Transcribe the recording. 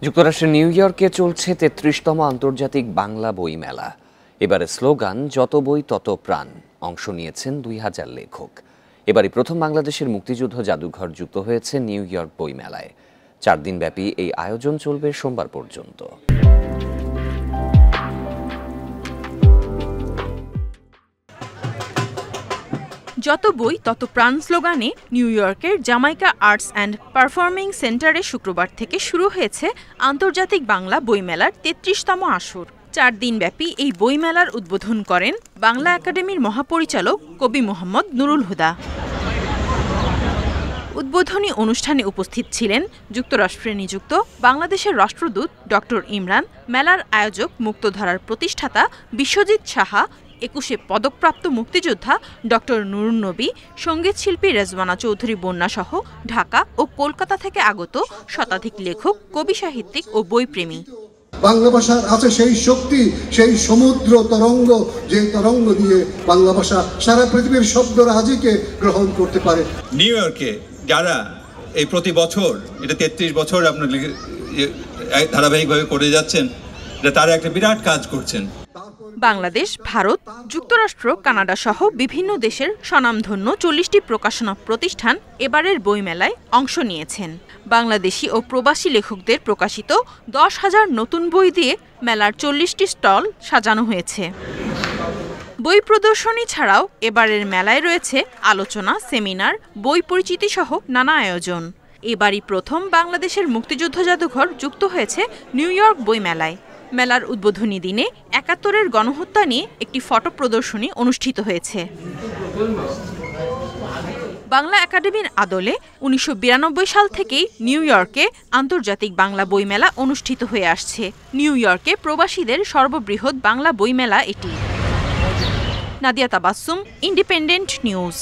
যুক্তরাষ্ট্রের নিউ ইয়র্কে চলছে ৩৩তম আন্তর্জাতিক বাংলা বই মেলা। এবারে স্লোগান যত বই তত প্রাণ। অংশ নিয়েছেন ২০০০ লেখক। এবারই প্রথম বাংলাদেশের মুক্তিযুদ্ধ জাদুঘর যুক্ত হয়েছে নিউ ইয়র্ক বই মেলায়। ৪ দিনব্যাপী এই আয়োজন চলবে সোমবার পর্যন্ত। যত বই তত প্রাণ স্লোগানে নিউ ইয়র্কের জামাইকা আর্টস অ্যান্ড পারফর্মিং সেন্টারে শুক্রবার থেকে শুরু হয়েছে আন্তর্জাতিক বাংলা বইমেলার ৩৩তম আসর। ৪ দিনব্যাপী এই বইমেলার উদ্বোধন করেন বাংলা একাডেমির মহাপরিচালক কবি মোহাম্মদ নুরুল হুদা। উদ্বোধনী অনুষ্ঠানে উপস্থিত ছিলেন যুক্তরাষ্ট্রে নিযুক্ত বাংলাদেশের রাষ্ট্রদূত ডক্টর ইমরান, মেলার আয়োজক মুক্তধারার প্রতিষ্ঠাতা বিশ্বজিৎ সাহা, ২১শে পদকপ্রাপ্ত মুক্তিযোদ্ধা ডক্টর নুরুন নবী, সঙ্গীতশিল্পী রেজওয়ানা চৌধুরী বন্যা সহ ঢাকা ও কলকাতা থেকে আগত শতাধিক লেখক, কবি সাহিত্যিক ও বইপ্রেমী। বাংলা ভাষার আছে সেই শক্তি, সেই সমুদ্র তরঙ্গ, যে তরঙ্গ দিয়ে বাংলা ভাষা সারা পৃথিবীর শব্দরাজিকে গ্রহণ করতে পারে। নিউ ইয়র্কে যারা এই প্রতি বছর এটা ৩৩ বছর আপনার ধারাবাহিকভাবে করে যাচ্ছেন, তারা একটা বিরাট কাজ করছেন। বাংলাদেশ, ভারত, যুক্তরাষ্ট্র, কানাডা সহ বিভিন্ন দেশের স্বনামধন্য ৪০টি প্রকাশনা প্রতিষ্ঠান এবারের বইমেলায় অংশ নিয়েছেন। বাংলাদেশি ও প্রবাসী লেখকদের প্রকাশিত ১০,০০০ নতুন বই দিয়ে মেলার ৪০টি স্টল সাজানো হয়েছে। বই প্রদর্শনী ছাড়াও এবারের মেলায় রয়েছে আলোচনা, সেমিনার, বই পরিচিতি সহ নানা আয়োজন। এবারই প্রথম বাংলাদেশের মুক্তিযুদ্ধ জাদুঘর যুক্ত হয়েছে নিউ ইয়র্ক বই মেলায়। মেলার উদ্বোধনী দিনে ৭১-এর গণহত্যা নিয়ে একটি ফটো প্রদর্শনী অনুষ্ঠিত হয়েছে। বাংলা একাডেমির আদলে ১৯৯২ সাল থেকেই নিউ ইয়র্কে আন্তর্জাতিক বাংলা বইমেলা অনুষ্ঠিত হয়ে আসছে। নিউ ইয়র্কে প্রবাসীদের সর্ববৃহৎ বাংলা বইমেলা এটি। Nadia Tabassum, independent news.